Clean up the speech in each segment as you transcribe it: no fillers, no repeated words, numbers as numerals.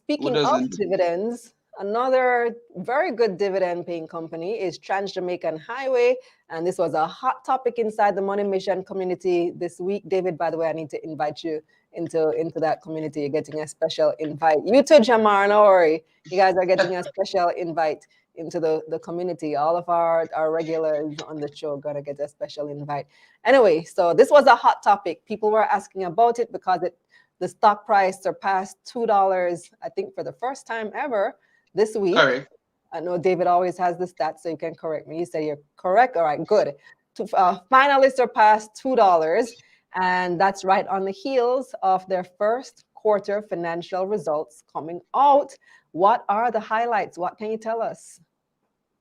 Speaking of doesn't? dividends, another very good dividend paying company is TransJamaican Highway. And this was a hot topic inside the Money Mission community this week. David, by the way, I need to invite you into that community. You're getting a special invite. You too, Jamar, no worry. You guys are getting a special invite into the community. All of our regulars on the show gonna get a special invite. Anyway, so this was a hot topic. People were asking about it because the stock price surpassed $2, I think, for the first time ever this week. Correct. I know David always has the stats, so you can correct me. You say you're correct. All right, good. Finally surpassed $2, and that's right on the heels of their first quarter financial results coming out. What are the highlights? What can you tell us?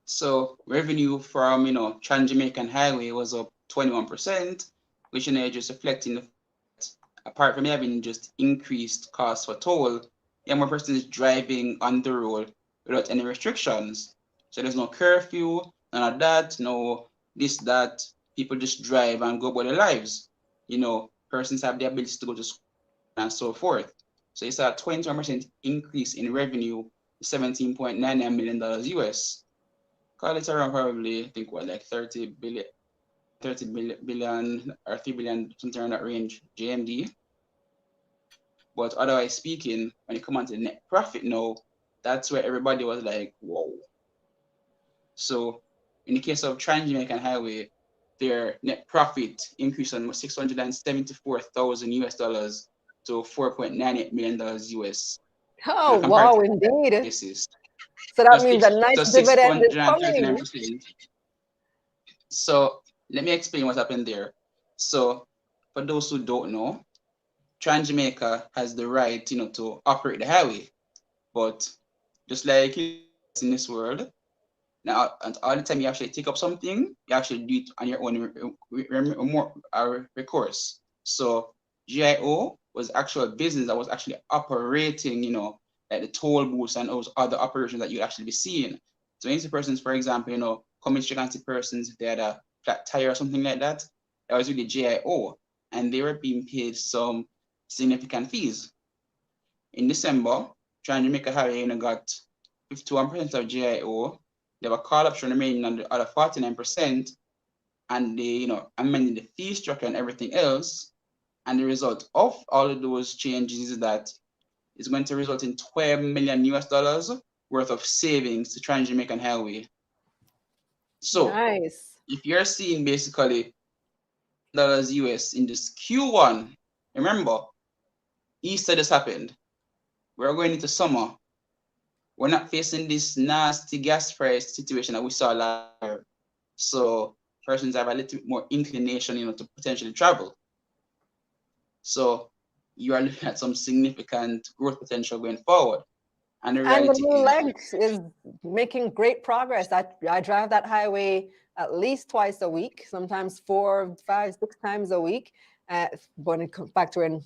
So revenue from Trans-Jamaican Highway was up 21%, which just reflecting the fact, apart from having just increased costs for toll, more persons driving on the road without any restrictions. So there's no curfew, none of that, no this, that. People just drive and go about their lives. Persons have the ability to go to school and so forth. So it's a 21% increase in revenue, $17.99 million US. Call it around probably, I think, like 30 billion or 3 billion, something around that range, JMD. But otherwise speaking, when you come on to the net profit now, that's where everybody was like, whoa. So in the case of Trans-Jamaican Highway, their net profit increased from $674,000 US dollars to $4.98 million US on a Oh, wow, comparative indeed. basis. So that means a nice So dividend is coming. 639%. So let me explain what happened there. So for those who don't know, Trans-Jamaica has the right, to operate the highway. But just like in this world, now and all the time you actually take up something, you actually do it on your own recourse. So GIO was actual business that was actually operating, like the toll booths and those other operations that you actually be seeing. So any persons, for example, coming straight anti persons, if they had a flat tire or something like that, that was really GIO, and they were being paid some significant fees. In December, Jamaica Highway got 51% of GIO. They were call option remaining on the other 49%, and they, amended the fee structure and everything else. And the result of all of those changes is that it's going to result in 12 million US dollars worth of savings to Trans-Jamaican Highway. So Nice. if you're seeing basically dollars US in this Q1, remember, Easter just happened. We're going into summer. We're not facing this nasty gas price situation that we saw last year. So persons have a little bit more inclination, to potentially travel. So you are looking at some significant growth potential going forward. And the And the reality new is, leg is making great progress. I drive that highway at least twice a week, sometimes 4, 5, 6 times a week, when it comes back to and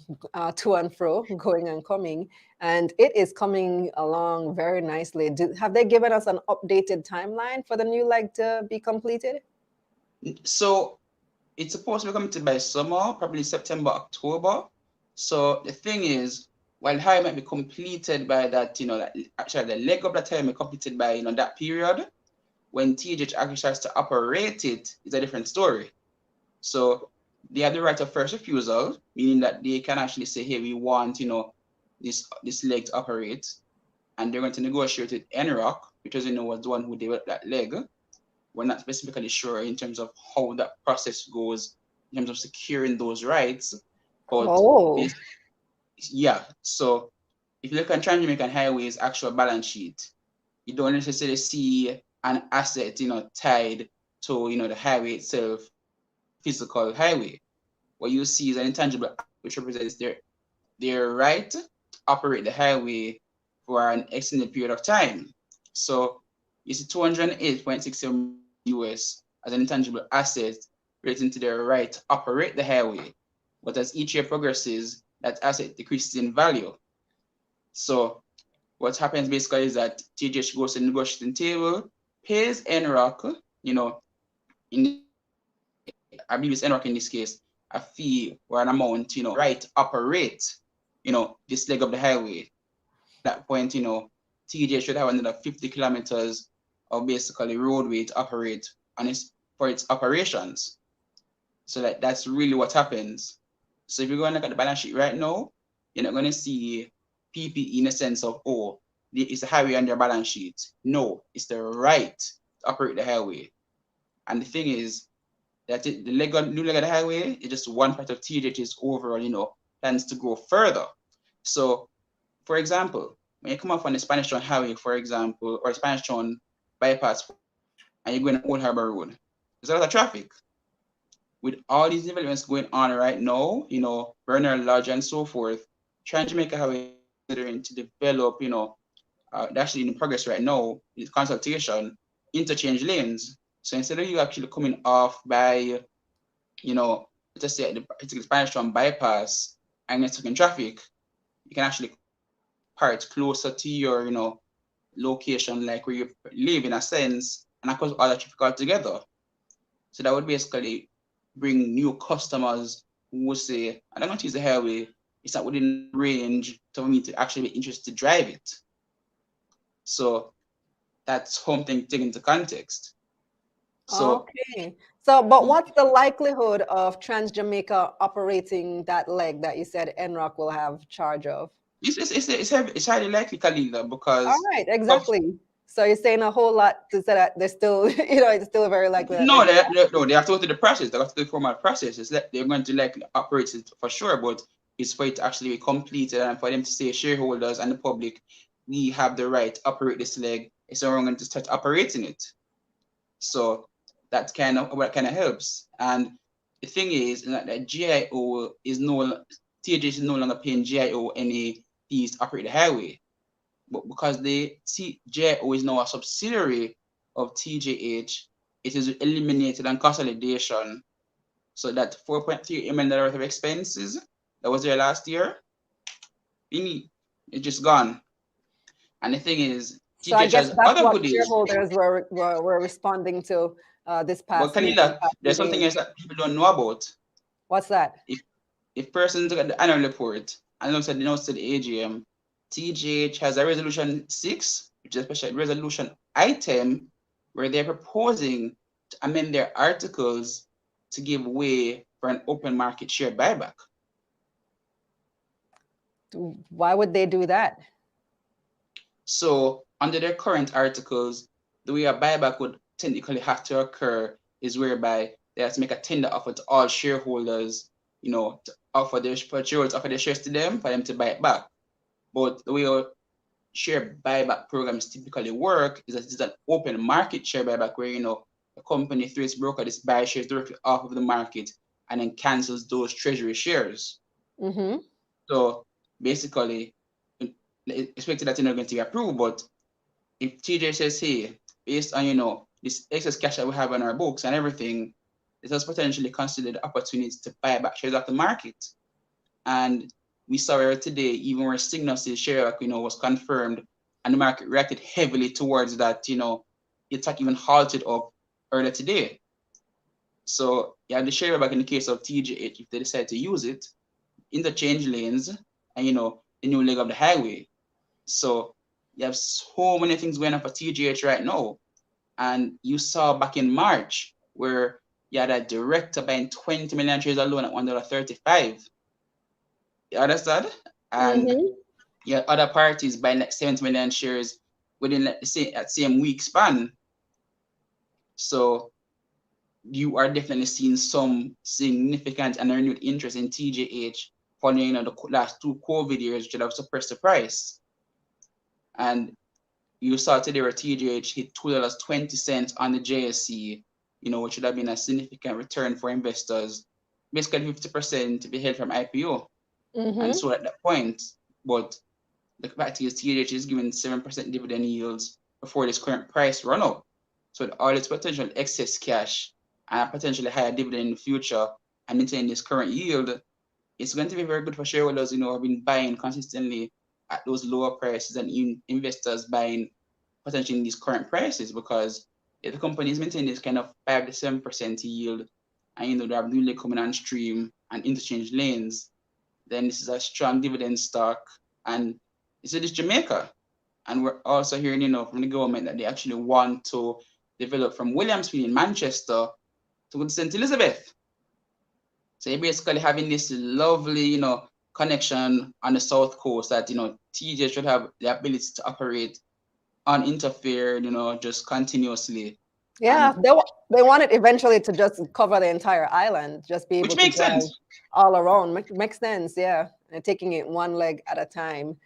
fro, going and coming. And it is coming along very nicely. Have they given us an updated timeline for the new leg to be completed? so it's supposed to be completed by summer, probably September, October. So the thing is, while high might be completed by that, actually the leg of that high might be completed by, that period, when THH actually starts to operate it, is a different story. So they have the right of first refusal, meaning that they can actually say, hey, we want, this leg to operate. And they're going to negotiate with NROC, because was the one who developed that leg. We're not specifically sure in terms of how that process goes in terms of securing those rights. But yeah, so if you look at Trans-Jamaican Highway's actual balance sheet, you don't necessarily see an asset, tied to, the highway itself, physical highway. What you see is an intangible, which represents their right to operate the highway for an extended period of time. So you see 208.67 US as an intangible asset relating to their right to operate the highway. But as each year progresses, that asset decreases in value. So what happens basically is that TGH goes to the negotiating table, pays NROC, I believe it's NROC in this case, a fee or an amount, right to operate, this leg of the highway. that point, TJ should have another 50 kilometers of basically roadway to operate for its operations. So that's really what happens. So if you go and look at the balance sheet right now, you're not going to see PPE in the sense of, oh, it's a highway on their balance sheet. No, it's the right to operate the highway. And the thing is that the new leg of the highway is just one part of TJ's overall, plans to go further. So, for example, when you come off on the Spanish Town Highway, for example, or Spanish Town bypass, and you're going to Old Harbor Road, there's a lot of traffic. With all these developments going on right now, Burner Lodge and so forth, TransJamaica Highway is considering to develop, actually in progress right now, is consultation, interchange lanes. So instead of you actually coming off by, let's say at the Spanish Town bypass and you're stuck in traffic, you can actually park closer to your, location, like where you live in a sense, and of course all the traffic all together. So that would basically bring new customers who would say, I don't want to use the highway, it's not within range for me to actually be interested to drive it. So that's something taken into context. So, okay. So, but what's the likelihood of TransJamaica operating that leg that you said NROC will have charge of? it's highly likely, Kalila, because All right, exactly. So you're saying a whole lot to say that they're still, it's still very likely that no, they have to go through the process. They have to go through the formal process. It's like they're going to operate it for sure, but it's for it to actually be completed and for them to say shareholders and the public, we have the right to operate this leg. So we're going to start operating it. So that's kind of what kind of helps. And the thing is that GIO is TJ is no longer paying GIO any fees to operate the highway. But because GIO is now a subsidiary of TJH, it is eliminated on consolidation. So that $4.3 million worth of expenses that was there last year, it's just gone. And the thing is, so I TJH guess has that's other what goodies. shareholders were responding to this past But week. Kalila, there's something else that people don't know about. What's that? If persons look at the annual report and looks at the notes to the AGM, TGH has a resolution 6, which is a special resolution item where they're proposing to amend their articles to give way for an open market share buyback. Why would they do that? So under their current articles, the way a buyback would technically have to occur is whereby they have to make a tender offer to all shareholders, to offer their shares to them for them to buy it back. But the way our share buyback programs typically work is that it's an open market share buyback where the company through its broker just buys shares directly off of the market and then cancels those treasury shares. Mm-hmm. So basically, expected that you're not going to be approved, but if TJ says, hey, based on this excess cash that we have on our books and everything, it has potentially considered opportunities to buy back shares off the market. And we saw it today, even where Signal's share was confirmed, and the market reacted heavily towards that. It's like even halted up earlier today. So you have the share back in the case of TGH if they decide to use it, interchange lanes, and the new leg of the highway. So you have so many things going on for TGH right now. And you saw back in March where you had a director buying 20 million shares alone at $1.35. You understand? And you had other parties buying like 70 million shares within that same week span. So you are definitely seeing some significant and renewed interest in TGH following the last 2 COVID years, which have suppressed the price. And you saw today where TGH hit $2.20 on the JSE, which would have been a significant return for investors, basically 50% to be held from IPO. And so at that point, but the fact is TGH is giving 7% dividend yields before this current price run up. So all its potential excess cash and a potentially higher dividend in the future and maintaining this current yield, it's going to be very good for shareholders, who have been buying consistently at those lower prices and investors buying potentially in these current prices, because if the company is maintaining this kind of 5 to 7% yield and they have newly coming on stream and interchange lanes, then this is a strong dividend stock. And It's Jamaica. And we're also hearing, you know, from the government that they actually want to develop from Williamsfield in Manchester to St. Elizabeth. So you're basically having this lovely, you know, connection on the south coast that, you know, TJ should have the ability to operate uninterfered, you know, just continuously. Yeah, they want it eventually to just cover the entire island, just be able Which to makes drive sense. all around. Makes sense, yeah. And taking it one leg at a time.